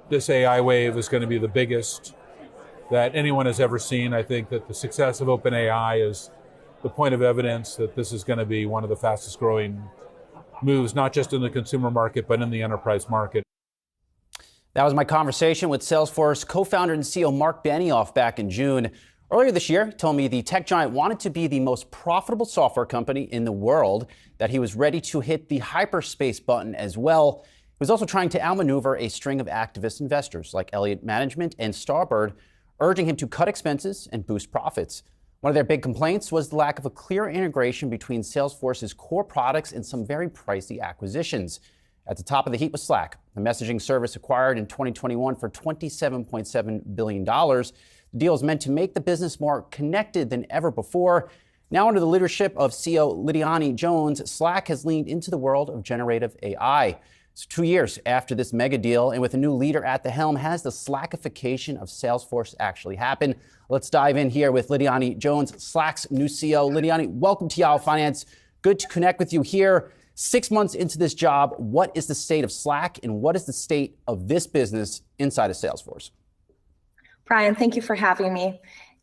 this AI wave is going to be the biggest that anyone has ever seen. I think that the success of OpenAI is the point of evidence that this is going to be one of the fastest growing moves, not just in the consumer market, but in the enterprise market. That was my conversation with Salesforce co-founder and CEO Mark Benioff back in June. Earlier this year, he told me the tech giant wanted to be the most profitable software company in the world, that he was ready to hit the hyperspace button as well. He was also trying to outmaneuver a string of activist investors like Elliott Management and Starbird, urging him to cut expenses and boost profits. One of their big complaints was the lack of a clear integration between Salesforce's core products and some very pricey acquisitions. At the top of the heap was Slack, a messaging service acquired in 2021 for $27.7 billion. The deal is meant to make the business more connected than ever before. Now, under the leadership of CEO Lidiane Jones, Slack has leaned into the world of generative AI. It's 2 years after this mega deal, and with a new leader at the helm, has the Slackification of Salesforce actually happened? Let's dive in here with Lidiane Jones, Slack's new CEO. Lidiane, welcome to Yahoo Finance. Good to connect with you here. 6 months into this job, what is the state of Slack and what is the state of this business inside of Salesforce? Brian, thank you for having me.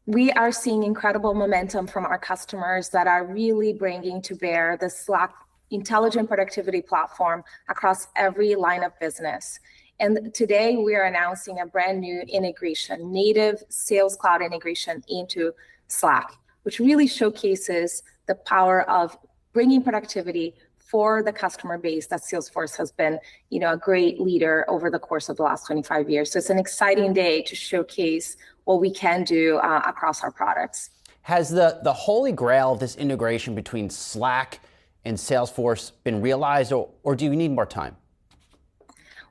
We are seeing incredible momentum from our customers that are really bringing to bear the Slack intelligent productivity platform across every line of business. And today we are announcing a brand new integration, native Sales Cloud integration into Slack, which really showcases the power of bringing productivity for the customer base that Salesforce has been, a great leader over the course of the last 25 years. So it's an exciting day to showcase what we can do across our products. Has the holy grail of this integration between Slack and Salesforce been realized, or do you need more time?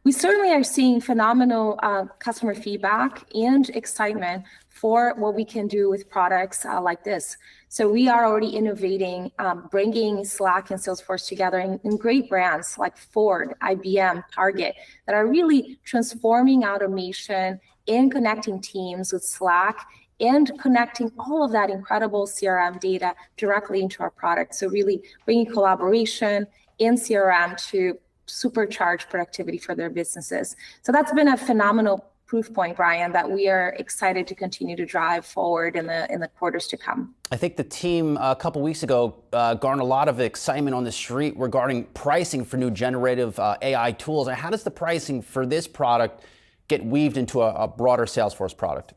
We certainly are seeing phenomenal customer feedback and excitement for what we can do with products like this. So we are already innovating, bringing Slack and Salesforce together in great brands like Ford, IBM, Target, that are really transforming automation and connecting teams with Slack and connecting all of that incredible CRM data directly into our product. So really bringing collaboration in CRM to supercharge productivity for their businesses. So that's been a phenomenal proof point, Brian, that we are excited to continue to drive forward in the quarters to come. I think the team a couple weeks ago garnered a lot of excitement on the street regarding pricing for new generative AI tools. How does the pricing for this product get weaved into a broader Salesforce product?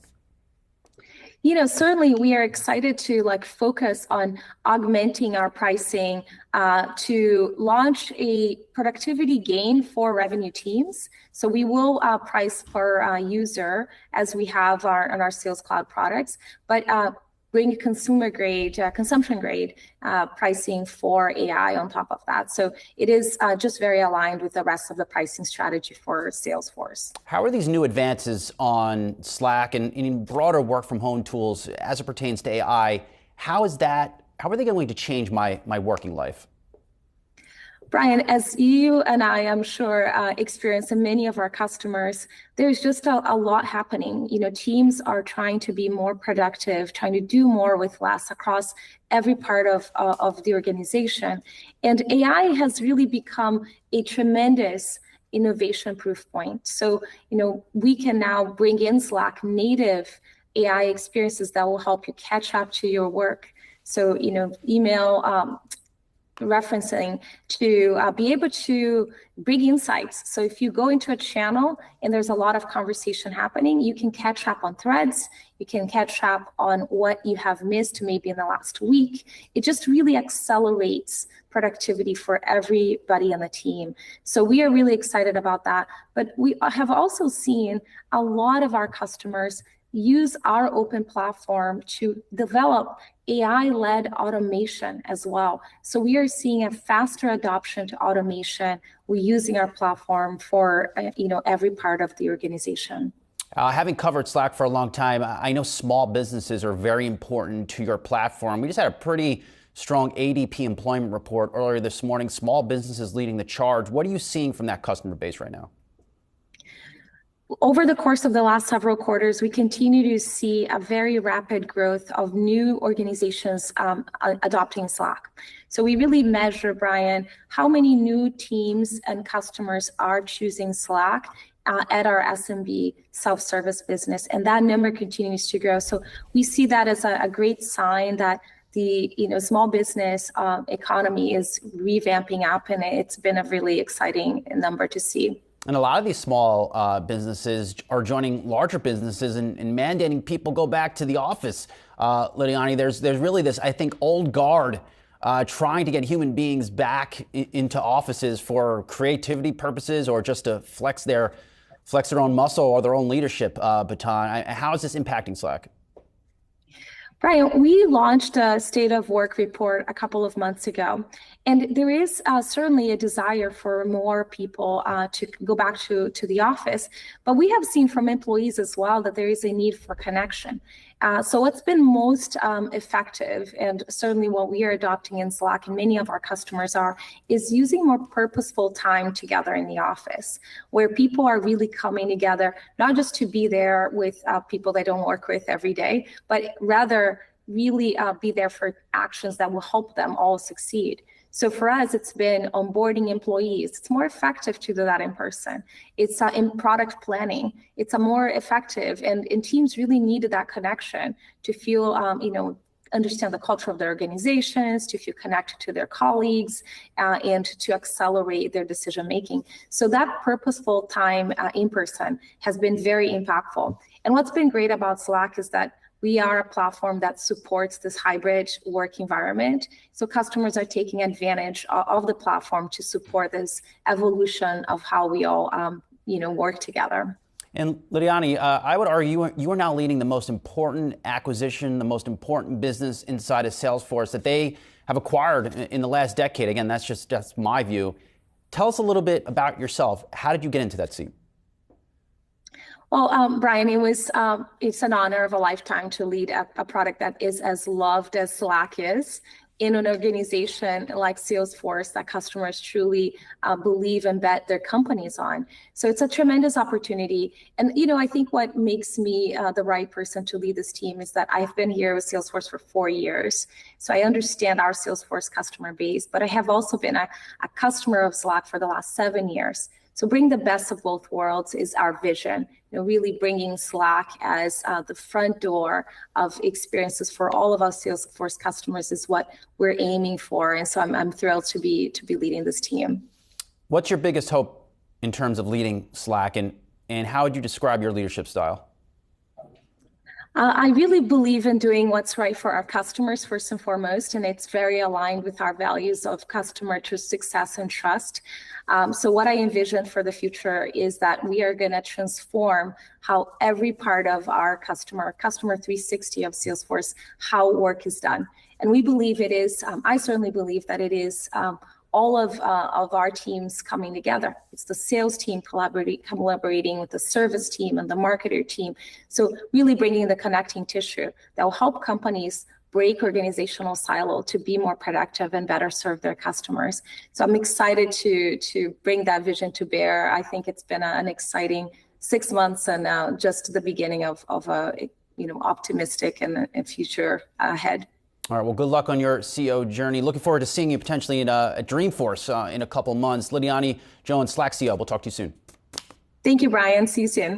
Certainly we are excited to focus on augmenting our pricing to launch a productivity gain for revenue teams. So we will price per user as we have on our Sales Cloud products, but bring consumer grade, consumption grade pricing for AI on top of that. So it is just very aligned with the rest of the pricing strategy for Salesforce. How are these new advances on Slack and in broader work from home tools as it pertains to AI? How are they going to change my working life? Brian, as you and I'm sure, experience and many of our customers, there's just a lot happening. Teams are trying to be more productive, trying to do more with less across every part of the organization. And AI has really become a tremendous innovation proof point. So, we can now bring in Slack native AI experiences that will help you catch up to your work. So, email, referencing to be able to bring insights. So if you go into a channel and there's a lot of conversation happening, you can catch up on threads, you can catch up on what you have missed maybe in the last week. It just really accelerates productivity for everybody on the team. So we are really excited about that. But we have also seen a lot of our customers use our open platform to develop AI-led automation as well. So we are seeing a faster adoption to automation. We're using our platform for every part of the organization. Having covered Slack for a long time, I know small businesses are very important to your platform. We just had a pretty strong ADP employment report earlier this morning. Small businesses leading the charge. What are you seeing from that customer base right now? Over the course of the last several quarters, we continue to see a very rapid growth of new organizations adopting Slack. So we really measure, Brian, how many new teams and customers are choosing Slack at our SMB self-service business, and that number continues to grow. So we see that as a great sign that the small business economy is revamping up, and it's been a really exciting number to see. And a lot of these small businesses are joining larger businesses and mandating people go back to the office. Lidiane, there's really this, I think, old guard trying to get human beings back into offices for creativity purposes or just to flex their own muscle or their own leadership baton. How is this impacting Slack? Brian, we launched a State of Work report a couple of months ago, and there is certainly a desire for more people to go back to the office, but we have seen from employees as well that there is a need for connection. So what's been most effective, and certainly what we are adopting in Slack and many of our customers is using more purposeful time together in the office, where people are really coming together, not just to be there with people they don't work with every day, but rather really be there for actions that will help them all succeed. So for us, it's been onboarding employees. It's more effective to do that in person. It's in product planning. It's a more effective, and teams really needed that connection to feel, understand the culture of their organizations, to feel connected to their colleagues, and to accelerate their decision making. So that purposeful time in person has been very impactful. And what's been great about Slack is that we are a platform that supports this hybrid work environment. So customers are taking advantage of the platform to support this evolution of how we all, work together. And Lidiane, I would argue you are now leading the most important acquisition, the most important business inside of Salesforce that they have acquired in the last decade. Again, that's my view. Tell us a little bit about yourself. How did you get into that seat? Well, Brian, it's an honor of a lifetime to lead a product that is as loved as Slack is in an organization like Salesforce that customers truly believe and bet their companies on. So it's a tremendous opportunity. And, I think what makes me the right person to lead this team is that I've been here with Salesforce for 4 years. So I understand our Salesforce customer base, but I have also been a customer of Slack for the last 7 years. So bring the best of both worlds is our vision, really bringing Slack as the front door of experiences for all of our Salesforce customers is what we're aiming for. And so I'm thrilled to be leading this team. What's your biggest hope in terms of leading Slack, and how would you describe your leadership style? I really believe in doing what's right for our customers first and foremost, and it's very aligned with our values of customer success and trust. So what I envision for the future is that we are going to transform how every part of our customer 360 of Salesforce, how work is done. And we believe it is, I certainly believe that it is all of our teams coming together. It's the sales team collaborating with the service team and the marketer team. So really bringing the connecting tissue that will help companies break organizational silo to be more productive and better serve their customers. So I'm excited to bring that vision to bear. I think it's been an exciting 6 months and just the beginning of a optimistic and future ahead. All right, well, good luck on your CEO journey. Looking forward to seeing you potentially at Dreamforce in a couple months. Lidiane Jones, Slack CEO. We'll talk to you soon. Thank you, Brian. See you soon.